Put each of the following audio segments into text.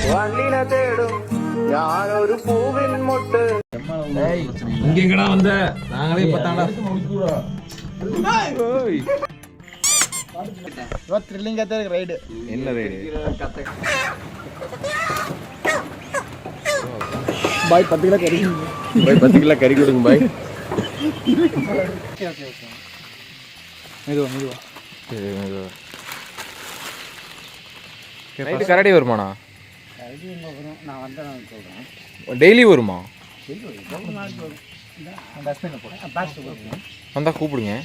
வண்டின தேடும் யாரொரு பூவின் மொட்டு. இங்க எங்கடா வந்த? நாங்களே பார்த்தாடா. த்ரில்லிங்கா தான் இருக்கு ரைடு. என்ன ரைடு? பாய் 10 கிலோ கறி. பாய் 10 கிலோ கறி கொடுங்க பாய். Okay okay okay. மெதுவா. சரி மெதுவா. நைட்டு கரடி வருமாண்ணா? கறி எங்க வரும்? நான் வந்தா நான் சொல்றேன். டெய்லி வருமா? வந்தா கூப்பிடுங்க.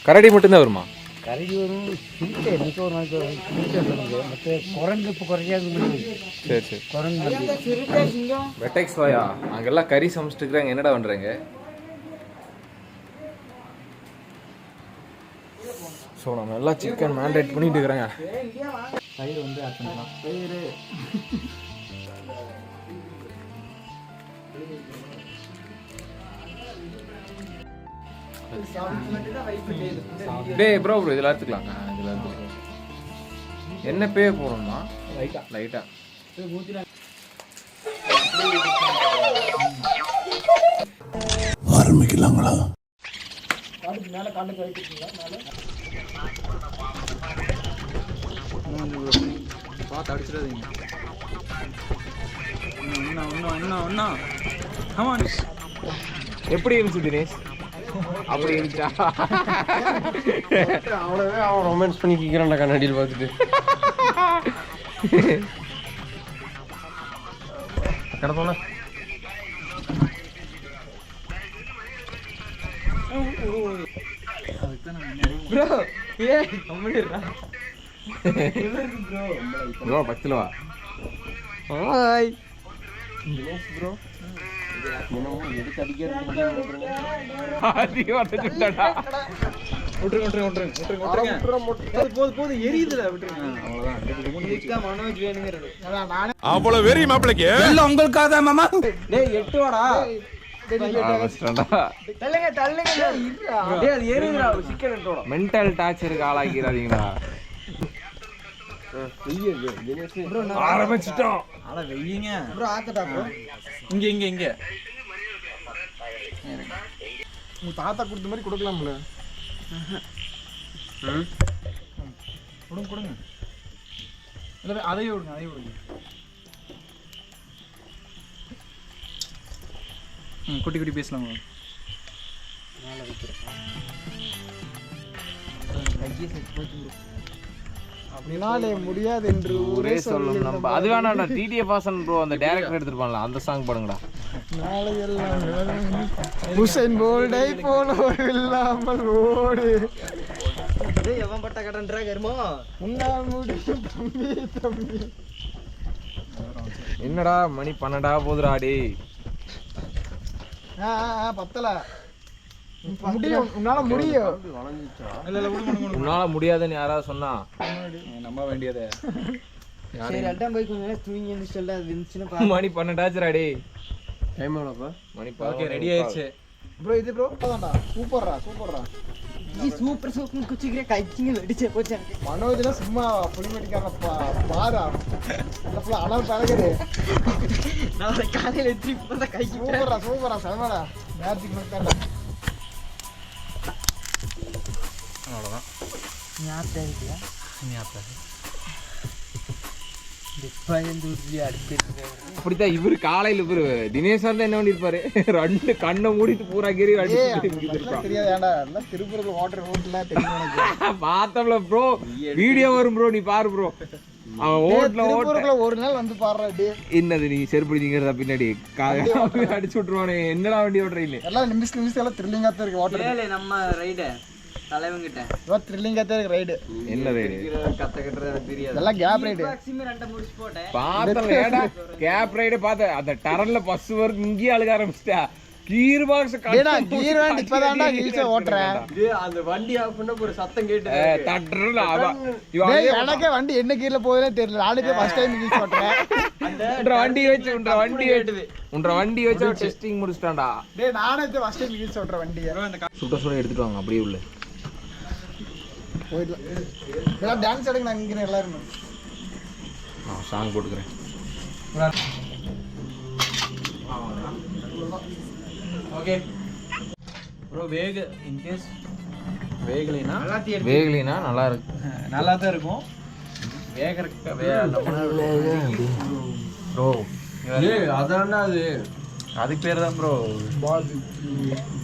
கரடி மட்டும்தான் வருமா? கரடி வரும். இன்னைக்கு ஒரு நாளைக்கு மற்ற குரங்கு இப்போ குறையாது. சரி குரங்கு வெட்டெக்ஸ் வாயா, அங்கெல்லாம் கறி சமைச்சிட்டு இருக்கிறாங்க. என்னடா பண்றாங்க? ஸோ நம்ம எல்லாம் சிக்கன் மேண்டேட் பண்ணிட்டு இருக்கிறாங்க. தயிர் வந்து ஆட் பண்ணலாம். தயிர் டேய் ப்ரோ இதெல்லாம் எடுத்துக்கலாங்க. இதெல்லாம் எடுத்துக்கலாம். என்ன பே போடணுமா? லைட்டா ஆரம்பிக்கலாங்களா? மேலே காட்டுக்கு வைக்கிறீங்களா? பார்த்து அடிச்சிடாதீங்க. எப்படி இருந்துச்சு தினேஷ்? அப்படி இருந்துச்சா? அவ்வளவே அவன் ரொமான்ஸ் பண்ணி கேட்குறான்டா கண்ணாடியில் பார்த்துட்டு. கிடப்போல ப்ரோ ஏ கம்மிடுறா ப்ரோ 10 கிலோவா? Hi Dinesh bro. எதுக்கு அடிக்கிறது? போது எரியுதுல விட்டுருங்க. அவ்வளவு வெறி மாப்பிளைக்கு உங்களுக்காக தான் மாமா. டேய் 8 வாடா. மென்டல் டார்ச்சருக்கு ஆளாக்கிறாதீங்களா? ஆரம்பிச்சிட்டோம். ஆனா வெய்யங்க ப்ரோ ஆத்தடா ப்ரோ. இங்க உங்க தாத்தா கொடுத்த மாதிரி கொடுக்கலாம்ல? கொடுங்க. இல்லை அதையே விடுங்க. குட்டி பேசலாம். மேலே வைக்கிறேன். அப்படினாலே முடியாது என்று ஊரே சொல்லும். நம்ம அது வேணாம்டா. டிடிஎஃப் வாசன் ப்ரோ அந்த டைரக்டர் எடுத்துருப்பான்ல, அந்த சாங் பாடுங்கடா. நாளை எல்லாம் ஹுசைன் போல்டை போல இல்லாமல் ஓடு. எவன் பட்ட கடன்றா கருமோ. உன்னால் முடியும் தம்பி. என்னடா மணி 12 போதுடா டேய். பத்தல முடியும். உன்னால முடியும். உன்னால முடியாதுன்னு யாராவது சொன்னா நம்ப வேண்டியதே. சரி அல்டாம் போய் கொஞ்ச நேரம் தூங்கி எந்திரிச்சல வின்ஸ்னா மணி 12 ஆச்சுடா டேய். டைம் எவ்வளோப்பா? மணி ஓகே ரெடி ஆயிடுச்சு ப்ரோ. இது ப்ரோ அதான்டா. சூப்பர்ரா. சூப்பர் குச்சிக்கிறே கைச்சிங்க வெடிச்சே போச்சு. மனோஜ்லாம் சும்மா புலிமெடிக்காரப்பா பாரா. அந்த புள்ள அனல் பழகுது. நாளை காலையில திருப்பி கை சூப்பரா செமடா. மேஜிக் மட்டும்டா. அவ்வளோதான். ஞாபகம் இருக்கியா? அப்படித்தான் இவரு காலையில இவரு தினேஷ் தான் என்ன பண்ணிருப்பாரு? 2 கண்ணை மூடிட்டு பூரா கேரி தெரியாது. ஏன்டா எல்லாம் திருப்பூர்ல வாட்டர் ரோட்ல தெரியும். பார்த்தோம்ல ப்ரோ, வீடியோ வரும் ப்ரோ, நீ பாரு ப்ரோ. அவன் திருப்பூருக்குள்ள ஒரு நாள் வந்து பாடுறா டே. என்னது நீ செருப்பிடிங்கிறதா பின்னாடி அடிச்சு விட்டுருவானே. என்னடா வண்டி ஓட்டுறீங்க? எல்லாம் நிமிஷம் எல்லாம் த்ரில்லிங்கா தான் இருக்கு. வாட்டர் நம்ம ரைடு தலைவங்கிட்ட த்ரில்லிங்கா தான் இருக்கு ரைடு. என்ன ரைடு? கத்த கட்டுறது எனக்கு தெரியாது. எல்லாம் கேப் ரைடு. மேக்ஸிமம் 2 முடிச்சு போட்டேன். பார்த்தேன் கேப் ரைடு பார்த்தேன். அந்த டரன்ல பஸ் வரைக்கும் இங்கேயே அழுக ஆரம்பிச்சிட்டா. கீர் பாக்ஸ் கீர் வண்டி இப்பதான்டா ஹில்ஸ் ஓட்டுறேன். அந்த வண்டி ஆஃப் பண்ண ஒரு சத்தம் கேட்டு தட்டுறல எனக்கே வண்டி என்ன கீர்ல போகுதுன்னே தெரியல. நாளைக்கு ஃபர்ஸ்ட் டைம் ஹில்ஸ் ஓட்டுறேன். வண்டி வச்சு டெஸ்டிங் முடிச்சிட்டான்டா. டேய் நானே ஃபர்ஸ்ட் டைம் ஹில்ஸ் ஓட்டுற வண்டியை சுட எடுத்துட்டு வாங்க அப்படியே உள்ள போயிடலாம். எல்லாம் டான்ஸ் எடுங்க. நான் இங்கே எல்லாரும் சாங் போட்டுக்கிறேன். ஓகே ப்ரோ இன்கேஸ் வேகலைனா வேகலினா நல்லா இருக்கு. நல்லா தான் இருக்கும். ப்ரோ அதான்டா அது. அதுக்கு பேர் தான் ப்ரோ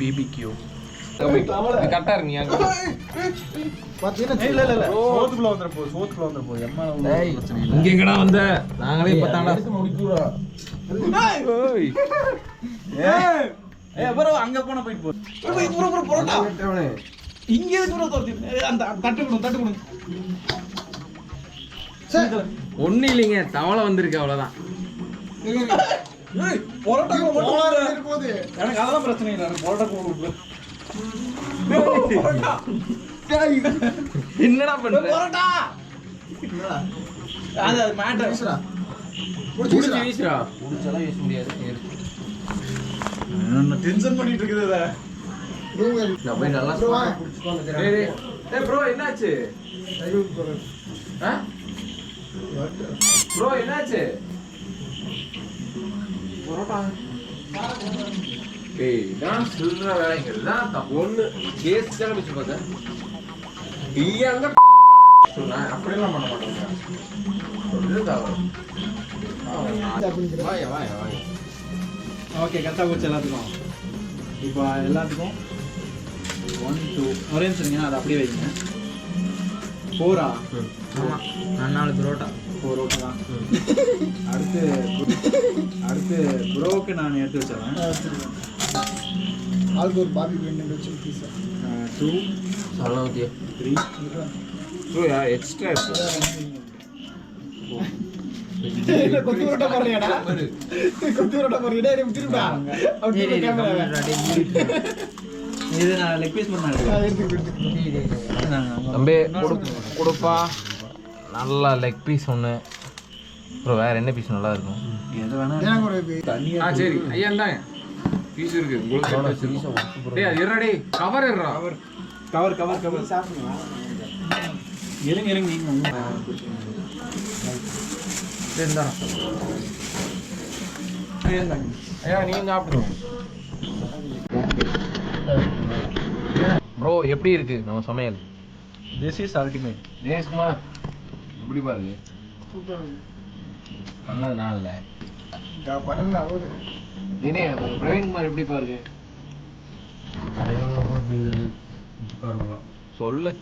பிபிக்யூ. கரெக்டா இருக்கு. நீ சோத்துக்குள்ள வந்துற போ இங்க எங்கடா வந்த? நாங்களே இப்பதான்டா ப்ரோ அங்க போனா போயிட்டு போ. ப்ரோ போறடா. இங்க இருக்கு ப்ரோ தோத்தி. அந்த தட்டு கொடு. ஒண்ணு இல்லைங்க, தவளை வந்திருக்கு அவ்வளவுதான். ஏய் போறடா போகுது. எனக்கு அதெல்லாம் பிரச்சனை இல்ல. எனக்கு போறடா போகுது. என்னடா பண்ற? போறடா. அது மேட்டர். புடிச்சு வீசுடா. புடிச்சலாம் வீச முடியாது. நான் டென்ஷன் பண்ணிட்டு இருக்குதே. நான் போய் நல்லா புடிச்சுக்கோங்க. டேய் ப்ரோ என்னாச்சு? ப்ரோ என்னாச்சு? ஏய் நான் சொல்ற வேலைங்கிறது தான் ஒண்ணு கேஸ் தான வச்சு பார்த்தேன். நீங்க சொன்னா அப்படியெல்லாம் பண்ண மாட்டேங்க. சொல்றது தவறு. வாய. ஓகே கரெக்டா போச்சு எல்லாத்துக்கும். இப்போ எல்லாத்துக்கும் 1 2 ஒரே நிமிஷம் அதை அப்படியே வைங்க. 4 ஆமா நான் 4 புரோட்டா. 4 ஓகே தான். அடுத்து ப்ரோக்கு நான் எடுத்து வச்சிடறேன். ஆளுக்கு ஒரு பாபி பிரியாணி வச்சு பீஸ் 2 சால்னா ஊத்தியா 3 ப்ரோ எக்ஸ்ட்ரா கொத்து புரோட்டா போடுறியாடா? கொத்து புரோட்டா போடுறியடா? நீ திரும்பா. அப்படியே கேமரா இது நான் லெக் பீஸ் பண்ண தம்பி கொடுப்பா. நல்லா லெக் பீஸ் ஒன்று. அப்புறம் வேற என்ன பீஸ் நல்லா இருக்கும்? எது வேணா எனக்கு ஒரு தண்ணி. சரி ஐயா இந்தாங்க பீஸ் இருக்கு. உங்களுக்கு டேய் அது இருடா. டேய் கவர் இருடா. கவர் சாப்பிடுங்க. இருங்க நீங்க ஐயா நீங்க சாப்பிடுங்க. ப்ரோ எப்படி இருக்கு நம்ம சமையல்? This is ultimate. தேஷ்குமார் எப்படி பாருங்க? நல்ல நாள்ல பண்ணல அவரு. தினே பிரவீன்குமார் எப்படி பாருங்க? சொல்லு.